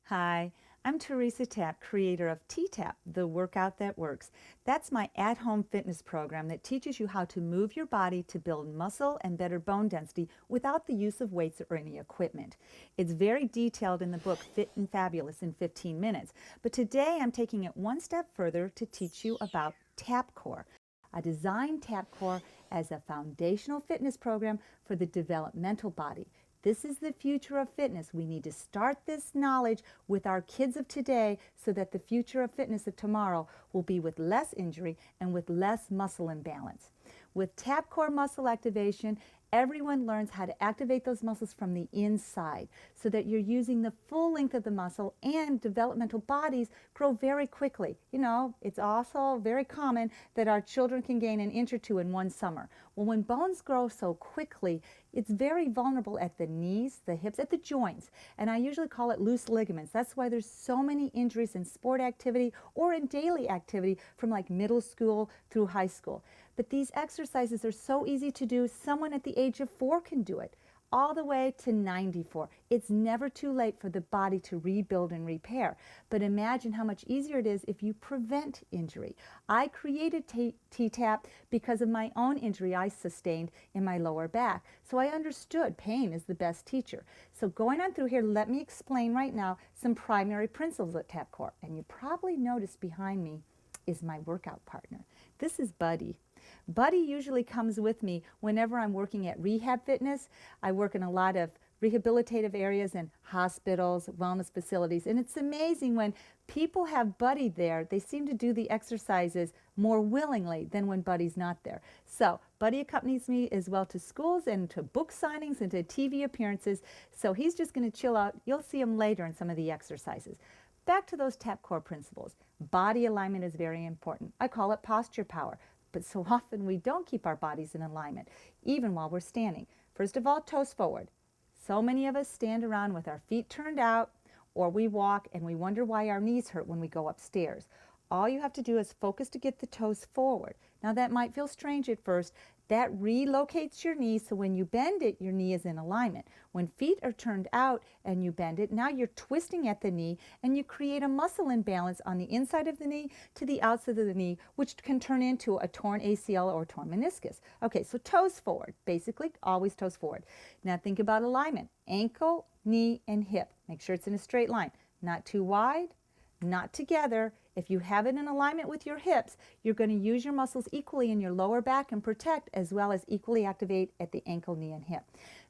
Hi, I'm Teresa Tapp, creator of T-TAPP, the workout that works. That's my at-home fitness program that teaches you how to move your body to build muscle and better bone density without the use of weights or any equipment. It's very detailed in the book Fit and Fabulous in 15 minutes, but today I'm taking it one step further to teach you about TAPPCORE. I designed TAPPCORE as a foundational fitness program for the developmental body. This is the future of fitness. We need to start this knowledge with our kids of today so that the future of fitness of tomorrow will be with less injury and with less muscle imbalance. With TAPPCORE muscle activation, everyone learns how to activate those muscles from the inside so that you're using the full length of the muscle, and developmental bodies grow very quickly. You know, it's also very common that our children can gain an inch or two in one summer. Well, when bones grow so quickly, it's very vulnerable at the knees, the hips, at the joints. And I usually call it loose ligaments. That's why there's so many injuries in sport activity or in daily activity from like middle school through high school. But these exercises are so easy to do. Someone at the age of 4 can do it, all the way to 94. It's never too late for the body to rebuild and repair. But imagine how much easier it is if you prevent injury. I created T-TAPP because of my own injury I sustained in my lower back. So I understood pain is the best teacher. So going on through here, let me explain right now some primary principles of TAPPCORE. And you probably noticed behind me is my workout partner. This is Buddy. Buddy usually comes with me whenever I'm working at rehab fitness. I work in a lot of rehabilitative areas and hospitals, wellness facilities, and it's amazing when people have Buddy there, they seem to do the exercises more willingly than when Buddy's not there. So Buddy accompanies me as well to schools and to book signings and to TV appearances, so he's just going to chill out. You'll see him later in some of the exercises. Back to those TAPPCORE principles. Body alignment is very important. I call it posture power. But so often we don't keep our bodies in alignment, even while we're standing. First of all, toes forward. So many of us stand around with our feet turned out, or we walk and we wonder why our knees hurt when we go upstairs. All you have to do is focus to get the toes forward. Now that might feel strange at first. That relocates your knee, so when you bend it, your knee is in alignment. When feet are turned out and you bend it, now you're twisting at the knee and you create a muscle imbalance on the inside of the knee to the outside of the knee, which can turn into a torn ACL or torn meniscus. Okay, so toes forward, basically always toes forward. Now think about alignment. Ankle, knee, and hip. Make sure it's in a straight line. Not too wide, not together. If you have it in alignment with your hips, you're going to use your muscles equally in your lower back and protect, as well as equally activate at the ankle, knee, and hip.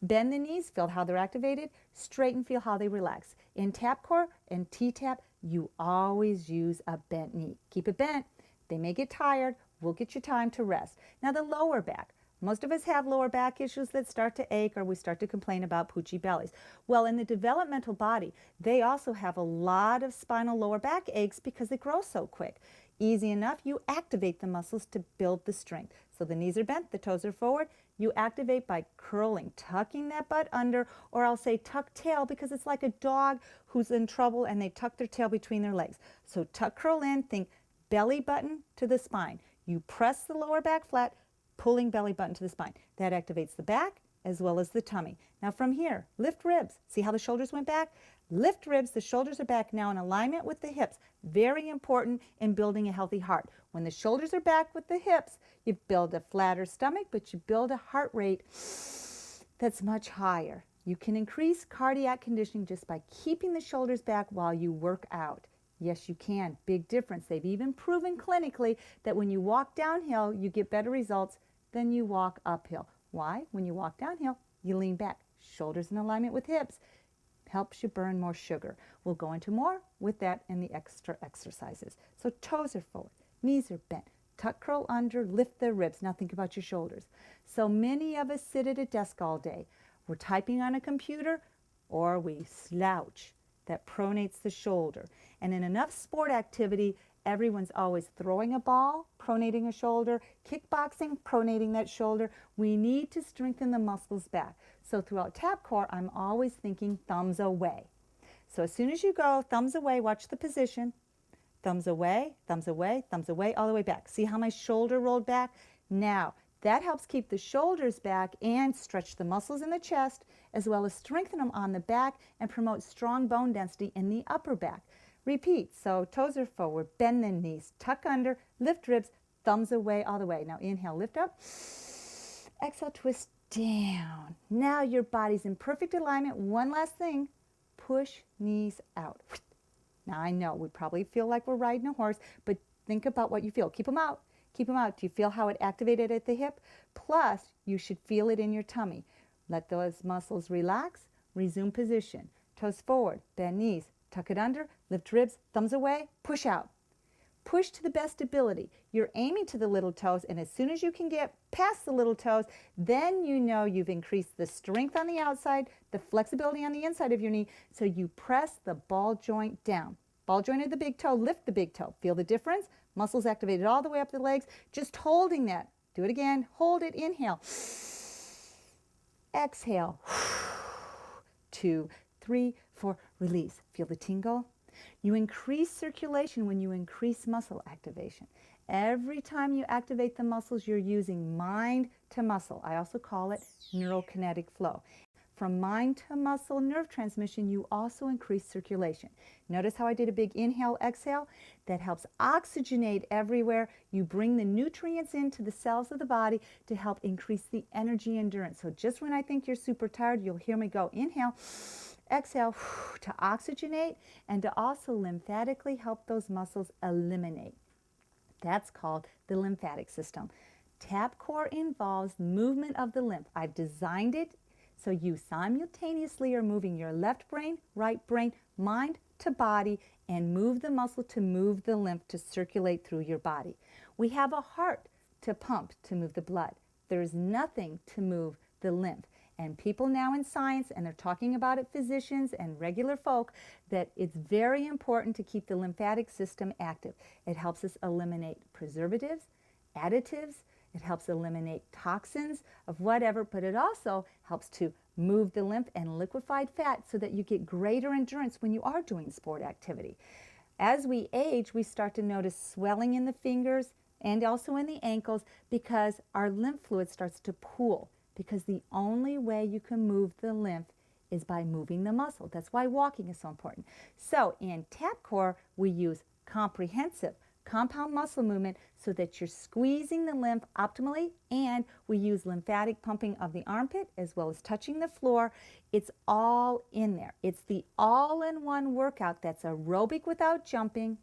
Bend the knees, feel how they're activated. Straighten, feel how they relax. In TAPPCORE and T-TAPP, you always use a bent knee. Keep it bent. They may get tired. We'll get you time to rest. Now the lower back. Most of us have lower back issues that start to ache, or we start to complain about poochy bellies. Well, in the developmental body, they also have a lot of spinal lower back aches because they grow so quick. Easy enough, you activate the muscles to build the strength. So the knees are bent, the toes are forward. You activate by curling, tucking that butt under, or I'll say tuck tail, because it's like a dog who's in trouble and they tuck their tail between their legs. So tuck, curl in, think belly button to the spine. You press the lower back flat, pulling belly button to the spine. That activates the back as well as the tummy. Now from here, lift ribs. See how the shoulders went back? Lift ribs, the shoulders are back now in alignment with the hips. Very important in building a healthy heart. When the shoulders are back with the hips, you build a flatter stomach, but you build a heart rate that's much higher. You can increase cardiac conditioning just by keeping the shoulders back while you work out. Yes, you can. Big difference. They've even proven clinically that when you walk downhill, you get better results than you walk uphill. Why? When you walk downhill, you lean back. Shoulders in alignment with hips. Helps you burn more sugar. We'll go into more with that in the extra exercises. So toes are forward, knees are bent. Tuck, curl under, lift the ribs. Now think about your shoulders. So many of us sit at a desk all day. We're typing on a computer, or we slouch. That pronates the shoulder. And in enough sport activity, everyone's always throwing a ball, pronating a shoulder, kickboxing, pronating that shoulder. We need to strengthen the muscles back. So throughout TAPPCORE, I'm always thinking thumbs away. So as soon as you go, thumbs away, watch the position. Thumbs away, thumbs away, thumbs away, all the way back. See how my shoulder rolled back? Now, That helps keep the shoulders back and stretch the muscles in the chest, as well as strengthen them on the back and promote strong bone density in the upper back. Repeat. So toes are forward, bend the knees, tuck under, lift ribs, thumbs away all the way. Now inhale, lift up. Exhale, twist down. Now your body's in perfect alignment. One last thing, push knees out. Now I know we probably feel like we're riding a horse, but think about what you feel. Keep them out. Keep them out. Do you feel how it activated at the hip? Plus, you should feel it in your tummy. Let those muscles relax. Resume position. Toes forward, bend knees, tuck it under, lift ribs, thumbs away, push out. Push to the best ability. You're aiming to the little toes, and as soon as you can get past the little toes, then you know you've increased the strength on the outside, the flexibility on the inside of your knee, so you press the ball joint down. Ball joint of the big toe, lift the big toe. Feel the difference? Muscles activated all the way up the legs. Just holding that. Do it again. Hold it. Inhale. Exhale. 2, 3, 4. Release. Feel the tingle? You increase circulation when you increase muscle activation. Every time you activate the muscles, you're using mind to muscle. I also call it neurokinetic flow. From mind to muscle nerve transmission, you also increase circulation. Notice how I did a big inhale, exhale? That helps oxygenate everywhere. You bring the nutrients into the cells of the body to help increase the energy endurance. So just when I think you're super tired, you'll hear me go inhale, exhale, to oxygenate and to also lymphatically help those muscles eliminate. That's called the lymphatic system. TAPPCORE involves movement of the lymph. I've designed it so you simultaneously are moving your left brain, right brain, mind to body, and move the muscle to move the lymph to circulate through your body. We have a heart to pump, to move the blood. There's nothing to move the lymph. And people now in science, and they're talking about it, physicians and regular folk, that it's very important to keep the lymphatic system active. It helps us eliminate preservatives, additives. It helps eliminate toxins of whatever, but it also helps to move the lymph and liquefied fat so that you get greater endurance when you are doing sport activity. As we age, we start to notice swelling in the fingers and also in the ankles because our lymph fluid starts to pool, because the only way you can move the lymph is by moving the muscle. That's why walking is so important. So in TAPPCORE, we use comprehensive compound muscle movement so that you're squeezing the lymph optimally, and we use lymphatic pumping of the armpit as well as touching the floor. It's all in there. It's the all-in-one workout that's aerobic without jumping.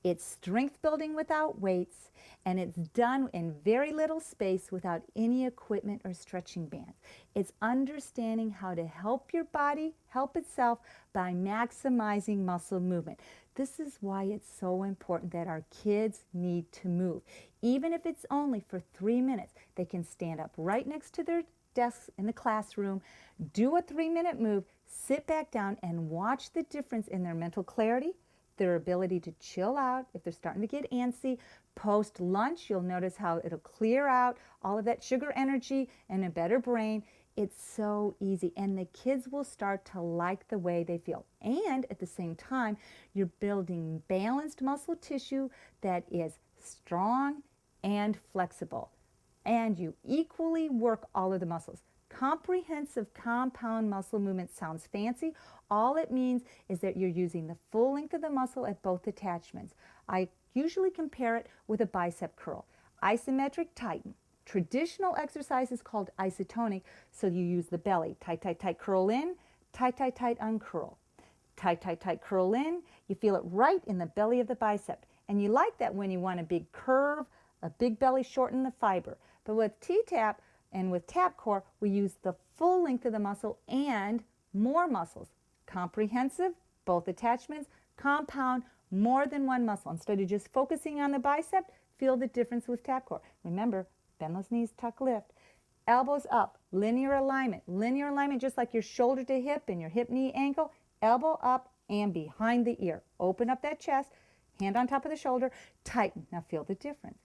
It's strength building without weights, and it's done in very little space without any equipment or stretching bands. It's understanding how to help your body help itself by maximizing muscle movement. This is why it's so important that our kids need to move. Even if it's only for 3 minutes, they can stand up right next to their desks in the classroom, do a 3-minute move, sit back down, and watch the difference in their mental clarity, their ability to chill out if they're starting to get antsy. Post lunch, you'll notice how it'll clear out all of that sugar energy and a better brain. It's so easy, and the kids will start to like the way they feel. And at the same time, you're building balanced muscle tissue that is strong and flexible. And you equally work all of the muscles. Comprehensive compound muscle movement sounds fancy. All it means is that you're using the full length of the muscle at both attachments. I usually compare it with a bicep curl. Isometric, tighten. Traditional exercise is called isotonic, so you use the belly. Tight, tight, tight, curl in. Tight, tight, tight, uncurl. Tight, tight, tight, curl in. You feel it right in the belly of the bicep. And you like that when you want a big curve, a big belly, shorten the fiber. But with T-TAPP and with TAPPCORE, we use the full length of the muscle and more muscles. Comprehensive, both attachments, compound, more than one muscle. Instead of just focusing on the bicep, feel the difference with TAPPCORE. Remember, bend those knees, tuck, lift. Elbows up, linear alignment. Linear alignment just like your shoulder to hip and your hip, knee, ankle. Elbow up and behind the ear. Open up that chest, hand on top of the shoulder, tighten. Now feel the difference.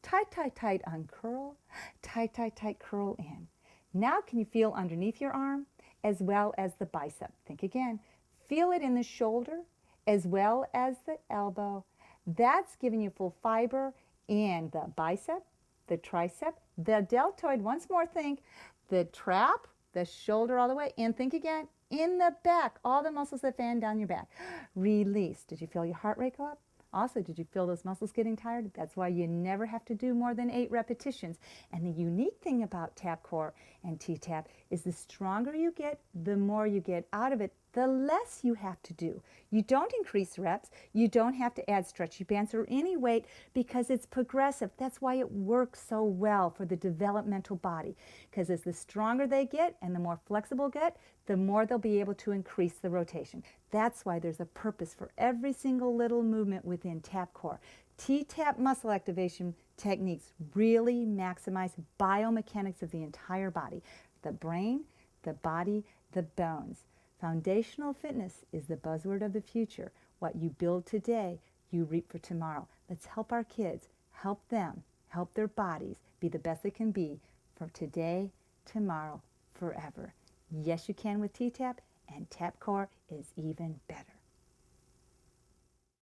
Tight, tight, tight, uncurl. Tight, tight, tight, curl in. Now can you feel underneath your arm as well as the bicep? Think again. Feel it in the shoulder as well as the elbow. That's giving you full fiber in the bicep, the tricep, the deltoid. Once more, think the trap, the shoulder all the way, and think again in the back, all the muscles that fan down your back. Release. Did you feel your heart rate go up? Also, did you feel those muscles getting tired? That's why you never have to do more than 8 repetitions. And the unique thing about TAPPCORE and T-TAPP is the stronger you get, the more you get out of it, the less you have to do. You don't increase reps. You don't have to add stretchy bands or any weight because it's progressive. That's why it works so well for the developmental body. Because as the stronger they get and the more flexible get, the more they'll be able to increase the rotation. That's why there's a purpose for every single little movement within TAPPCORE. T-TAPP muscle activation techniques really maximize biomechanics of the entire body, the brain, the body, the bones. Foundational fitness is the buzzword of the future. What you build today, you reap for tomorrow. Let's help our kids, help them, help their bodies be the best they can be for today, tomorrow, forever. Yes, you can with T-TAPP, and TAPPCORE is even better.